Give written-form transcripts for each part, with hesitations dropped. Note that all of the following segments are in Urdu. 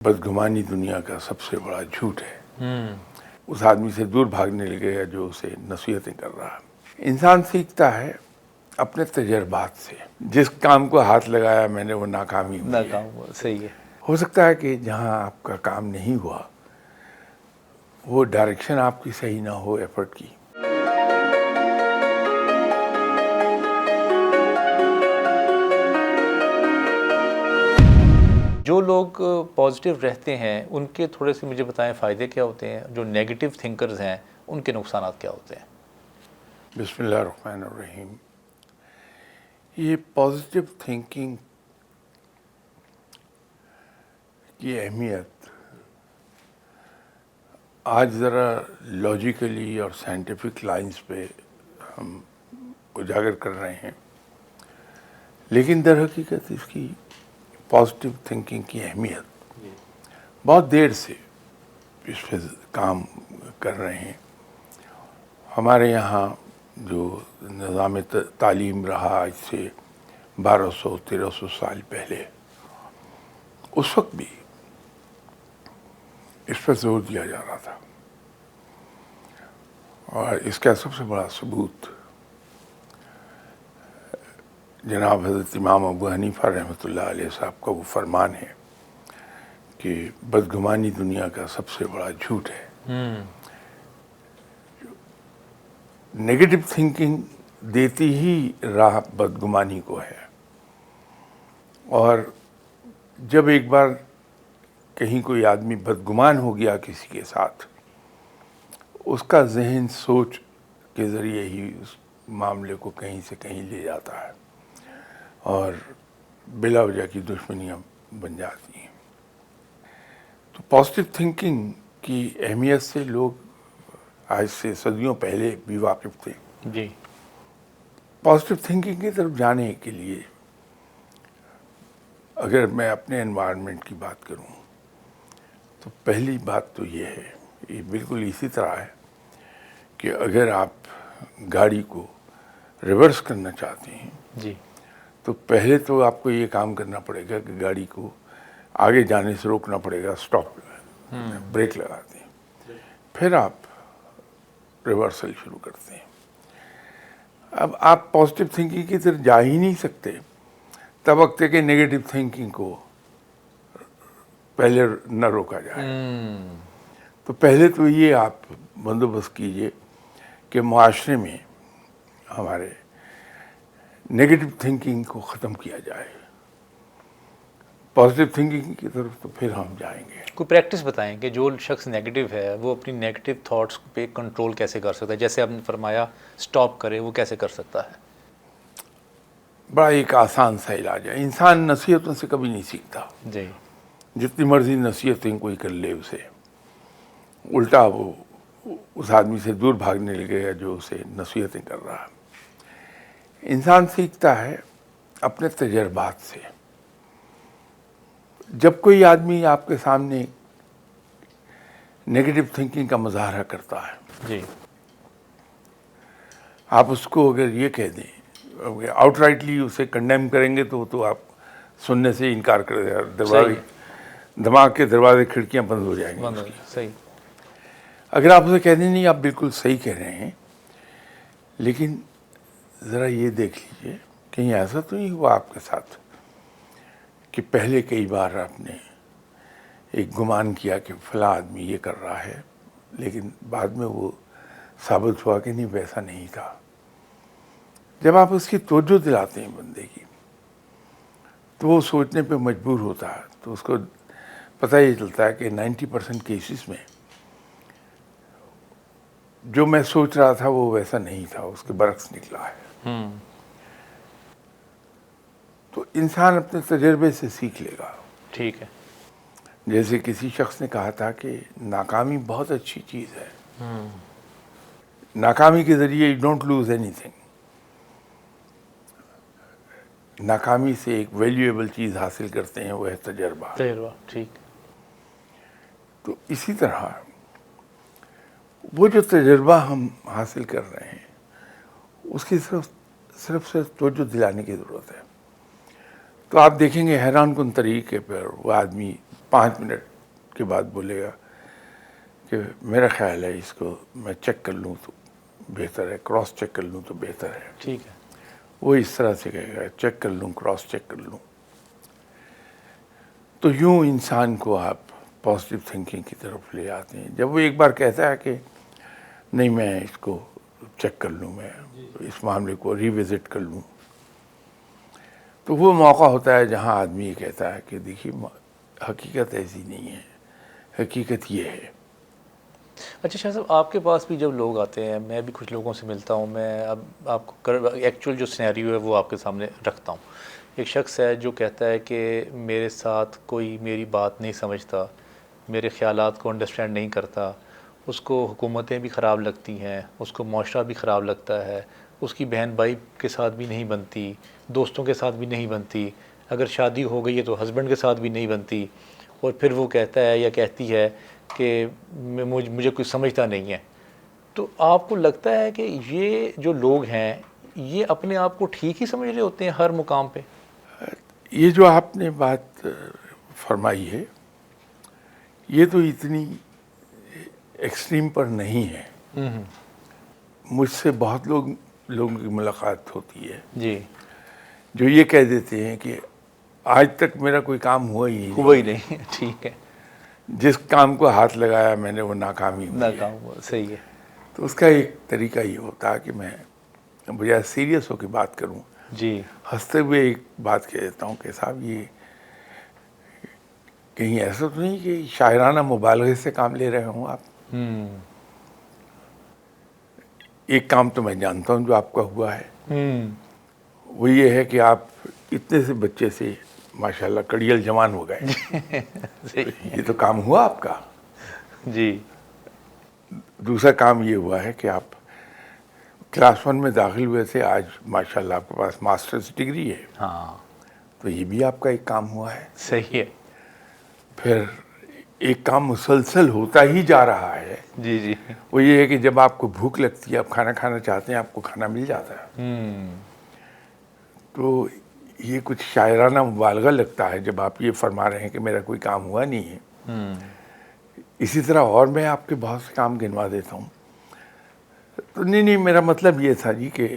بدگمانی دنیا کا سب سے بڑا جھوٹ ہے۔ اس آدمی سے دور بھاگنے لگے جو اسے نصیحتیں کر رہا ہے۔ انسان سیکھتا ہے اپنے تجربات سے۔ جس کام کو ہاتھ لگایا میں نے وہ ناکامی ہوئی ہے۔ صحیح ہے۔ ہو سکتا ہے کہ جہاں آپ کا کام نہیں ہوا وہ ڈائریکشن آپ کی صحیح نہ ہو ایفرٹ کی۔ جو لوگ پازیٹیو رہتے ہیں ان کے تھوڑے سے مجھے بتائیں فائدے کیا ہوتے ہیں، جو نیگیٹو تھنکرز ہیں ان کے نقصانات کیا ہوتے ہیں؟ بسم اللہ الرحمن الرحیم۔ یہ پازیٹیو تھنکنگ کی اہمیت آج ذرا لاجیکلی اور سائنٹیفک لائنز پہ ہم اجاگر کر رہے ہیں، لیکن در حقیقت اس کی پازیٹیو تھنکنگ کی اہمیت بہت دیر سے اس پہ کام کر رہے ہیں۔ ہمارے یہاں جو نظام تعلیم رہا آج سے 1200-1300 سال پہلے، اس وقت بھی اس پر زور دیا جا رہا تھا، اور اس کا سب سے بڑا ثبوت جناب حضرت امام ابو حنیفہ رحمۃ اللہ علیہ صاحب کا وہ فرمان ہے کہ بدگمانی دنیا کا سب سے بڑا جھوٹ ہے۔ نیگیٹو تھنکنگ دیتی ہی راہ بدگمانی کو ہے، اور جب ایک بار کہیں کوئی آدمی بدگمان ہو گیا کسی کے ساتھ، اس کا ذہن سوچ کے ذریعے ہی اس معاملے کو کہیں سے کہیں لے جاتا ہے اور بلا وجہ کی دشمنیاں بن جاتی ہیں۔ تو پازیٹیو تھنکنگ کی اہمیت سے لوگ آج سے صدیوں پہلے بھی واقف تھے۔ جی۔ پازیٹیو تھنکنگ کی طرف جانے کے لیے اگر میں اپنے انوائرمنٹ کی بات کروں تو پہلی بات تو یہ ہے، یہ بالکل اسی طرح ہے کہ اگر آپ گاڑی کو ریورس کرنا چاہتے ہیں جی، تو پہلے تو آپ کو یہ کام کرنا پڑے گا کہ گاڑی کو آگے جانے سے روکنا پڑے گا، سٹاپ بریک لگاتے ہیں، پھر آپ ریورسل شروع کرتے ہیں۔ اب آپ پازیٹیو تھنکنگ کی طرف جا ہی نہیں سکتے تب وقت ہے کہ نیگیٹو تھنکنگ کو پہلے نہ روکا جائے۔ تو پہلے تو یہ آپ بندوبست کیجئے کہ معاشرے میں ہمارے نیگیٹو تھنکنگ کو ختم کیا جائے، پازیٹیو تھنکنگ کی طرف تو پھر ہم جائیں گے۔ کوئی پریکٹس بتائیں کہ جو شخص نیگیٹو ہے وہ اپنی نیگیٹو تھاٹس پہ کنٹرول کیسے کر سکتا ہے؟ جیسے آپ نے فرمایا سٹاپ کرے، وہ کیسے کر سکتا ہے؟ بڑا ایک آسان سا علاج ہے۔ انسان نصیحتوں سے کبھی نہیں سیکھتا، جی، جتنی مرضی نصیحتیں کوئی کر لے اسے، الٹا وہ اس آدمی سے دور بھاگنے لگے جو اسے نصیحتیں کر رہا ہے۔ انسان سیکھتا ہے اپنے تجربات سے۔ جب کوئی آدمی آپ کے سامنے نیگیٹو تھنکنگ کا مظاہرہ کرتا ہے، جی، آپ اس کو اگر یہ کہہ دیں، آؤٹ رائٹلی اسے کنڈیم کریں گے تو آپ سننے سے انکار کر دیں، دروازے دماغ کے دروازے کھڑکیاں بند ہو جائیں گے۔ صحیح۔ اگر آپ اسے کہہ دیں نہیں آپ بالکل صحیح کہہ رہے ہیں، لیکن ذرا یہ دیکھ لیجئے کہیں ایسا تو نہیں ہوا آپ کے ساتھ کہ پہلے کئی بار آپ نے ایک گمان کیا کہ فلاں آدمی یہ کر رہا ہے، لیکن بعد میں وہ ثابت ہوا کہ نہیں ویسا نہیں تھا۔ جب آپ اس کی توجہ دلاتے ہیں بندے کی تو وہ سوچنے پہ مجبور ہوتا ہے، تو اس کو پتہ یہ چلتا ہے کہ 90% کیسز میں جو میں سوچ رہا تھا وہ ویسا نہیں تھا، اس کے برعکس نکلا ہے۔ تو انسان اپنے تجربے سے سیکھ لے گا۔ ٹھیک ہے۔ جیسے کسی شخص نے کہا تھا کہ ناکامی بہت اچھی چیز ہے، ناکامی کے ذریعے you don't lose any thing, ناکامی سے ایک ویلیویبل چیز حاصل کرتے ہیں، وہ ہے تجربہ۔ ٹھیک۔ تو اسی طرح وہ جو تجربہ ہم حاصل کر رہے ہیں اس کی صرف توجہ دلانے کی ضرورت ہے۔ تو آپ دیکھیں گے حیران کن طریقے پر وہ آدمی 5 منٹ کے بعد بولے گا کہ میرا خیال ہے اس کو میں چیک کر لوں تو بہتر ہے، کراس چیک کر لوں تو بہتر ہے. ٹھیک ہے. وہ اس طرح سے کہے گا چیک کر لوں، کراس چیک کر لوں. تو یوں انسان کو آپ پازیٹیو تھنکنگ کی طرف لے آتے ہیں. جب وہ ایک بار کہتا ہے کہ نہیں میں اس کو چیک کر لوں، میں اس معاملے کو ریوزٹ کر لوں، تو وہ موقع ہوتا ہے جہاں آدمی یہ کہتا ہے کہ دیکھیے حقیقت ایسی نہیں ہے، حقیقت یہ ہے. اچھا شاہ صاحب، آپ کے پاس بھی جب لوگ آتے ہیں، میں بھی کچھ لوگوں سے ملتا ہوں، میں اب آپ کو ایکچوئل جو سینیریو ہے وہ آپ کے سامنے رکھتا ہوں. ایک شخص ہے جو کہتا ہے کہ میرے ساتھ کوئی میری بات نہیں سمجھتا، میرے خیالات کو انڈرسٹینڈ نہیں کرتا، اس کو حکومتیں بھی خراب لگتی ہیں، اس کو معاشرہ بھی خراب لگتا ہے، اس کی بہن بھائی کے ساتھ بھی نہیں بنتی، دوستوں کے ساتھ بھی نہیں بنتی، اگر شادی ہو گئی ہے تو ہسبینڈ کے ساتھ بھی نہیں بنتی، اور پھر وہ کہتا ہے یا کہتی ہے کہ مجھے کوئی سمجھتا نہیں ہے. تو آپ کو لگتا ہے کہ یہ جو لوگ ہیں یہ اپنے آپ کو ٹھیک ہی سمجھ رہے ہوتے ہیں ہر مقام پہ؟ یہ جو آپ نے بات فرمائی ہے یہ تو اتنی ایکسٹریم پر نہیں ہے. مجھ سے بہت لوگوں کی ملاقات ہوتی ہے جی. جو یہ کہہ دیتے ہیں کہ آج تک میرا کوئی کام ہوا ہی نہیں، ہوا ہی نہیں. ٹھیک ہے. جس کام کو ہاتھ لگایا میں نے وہ ناکامی ہوئی ہے. ناکام ہوا. صحیح ہے. تو اس کا ایک طریقہ یہ ہوتا ہے کہ میں بجائے سیریس ہو کے بات کروں، جی. ہنستے ہوئے ایک بات کہہ دیتا ہوں کہ صاحب یہ کہیں ایسا تو نہیں کہ شاعرانہ مبالغے سے کام لے رہے ہوں آپ. ایک کام تو میں جانتا ہوں جو آپ کا ہوا ہے، وہ یہ ہے کہ آپ اتنے سے بچے سے ماشاءاللہ کڑیل جوان ہو گئے. یہ تو کام ہوا آپ کا. جی. دوسرا کام یہ ہوا ہے کہ آپ کلاس 1 میں داخل ہوئے تھے، آج ماشاءاللہ آپ کے پاس ماسٹرز ڈگری ہے. ہاں. تو یہ بھی آپ کا ایک کام ہوا ہے. صحیح ہے. پھر ایک کام مسلسل ہوتا ہی جا رہا ہے، جی. جی. وہ یہ ہے کہ جب آپ کو بھوک لگتی ہے، آپ کھانا کھانا چاہتے ہیں، آپ کو کھانا مل جاتا ہے. تو یہ کچھ شاعرانہ مبالغہ لگتا ہے جب آپ یہ فرما رہے ہیں کہ میرا کوئی کام ہوا نہیں ہے. اسی طرح اور میں آپ کے بہت سے کام گنوا دیتا ہوں. تو نہیں میرا مطلب یہ تھا جی کہ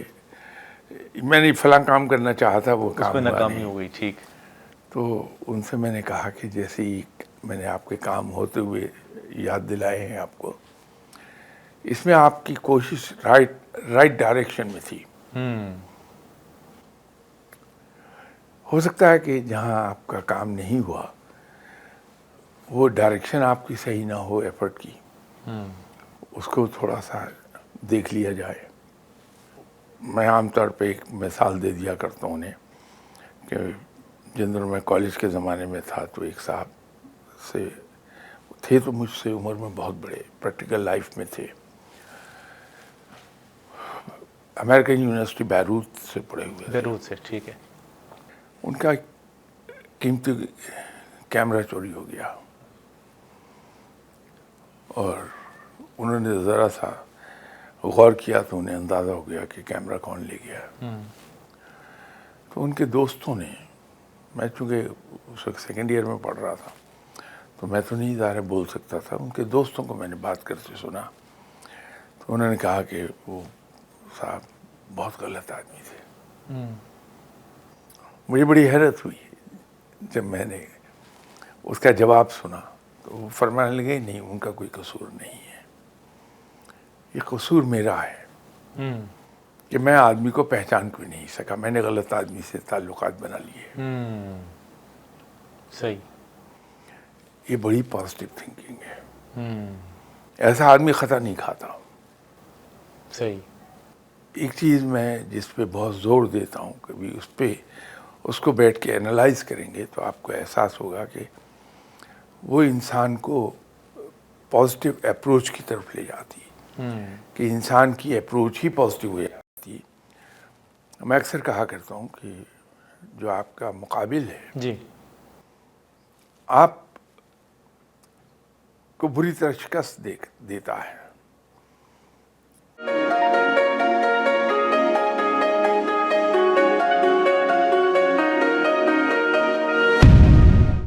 میں نے فلاں کام کرنا چاہا تھا، وہ کام اس میں ہوا ناکامی نہیں. ہو گئی. ٹھیک. تو ان سے میں نے کہا کہ جیسے ہی میں نے آپ کے کام ہوتے ہوئے یاد دلائے ہیں آپ کو، اس میں آپ کی کوشش رائٹ ڈائریکشن میں تھی. ہو سکتا ہے کہ جہاں آپ کا کام نہیں ہوا وہ ڈائریکشن آپ کی صحیح نہ ہو ایفرٹ کی، اس کو تھوڑا سا دیکھ لیا جائے. میں عام طور پہ ایک مثال دے دیا کرتا ہوں انہیں کہ جن دنوں میں کالج کے زمانے میں تھا تو ایک صاحب سے تھے تو مجھ سے عمر میں بہت بڑے، پریکٹیکل لائف میں تھے، امریکن یونیورسٹی بیروت سے پڑھے ہوئے تھے. بیروت سے. ٹھیک ہے. ان کا قیمتی کیمرہ چوری ہو گیا اور انہوں نے ذرا سا غور کیا تو انہیں اندازہ ہو گیا کہ کیمرہ کون لے گیا. تو ان کے دوستوں نے، میں چونکہ اس وقت سیکنڈ ایئر میں پڑھ رہا تھا تو میں تو نہیں ظاہر بول سکتا تھا، ان کے دوستوں کو میں نے بات کرتے سنا تو انہوں نے کہا کہ وہ صاحب بہت غلط آدمی تھے. مجھے بڑی حیرت ہوئی جب میں نے اس کا جواب سنا تو وہ فرمانے لگے نہیں ان کا کوئی قصور نہیں ہے، یہ قصور میرا ہے کہ میں آدمی کو پہچان کوئی نہیں سکا، میں نے غلط آدمی سے تعلقات بنا لیے. صحیح. یہ بڑی پازیٹیو تھنکنگ ہے. ایسا آدمی خطا نہیں کھاتا. صحیح. ایک چیز میں جس پہ بہت زور دیتا ہوں، کبھی اس کو بیٹھ کے انالائز کریں گے تو آپ کو احساس ہوگا کہ وہ انسان کو پازیٹیو اپروچ کی طرف لے جاتی ہے، کہ انسان کی اپروچ ہی پازیٹیو ہو جاتی ہے. میں اکثر کہا کرتا ہوں کہ جو آپ کا مقابل ہے جی. آپ کو بری طرح شکست دیتا ہے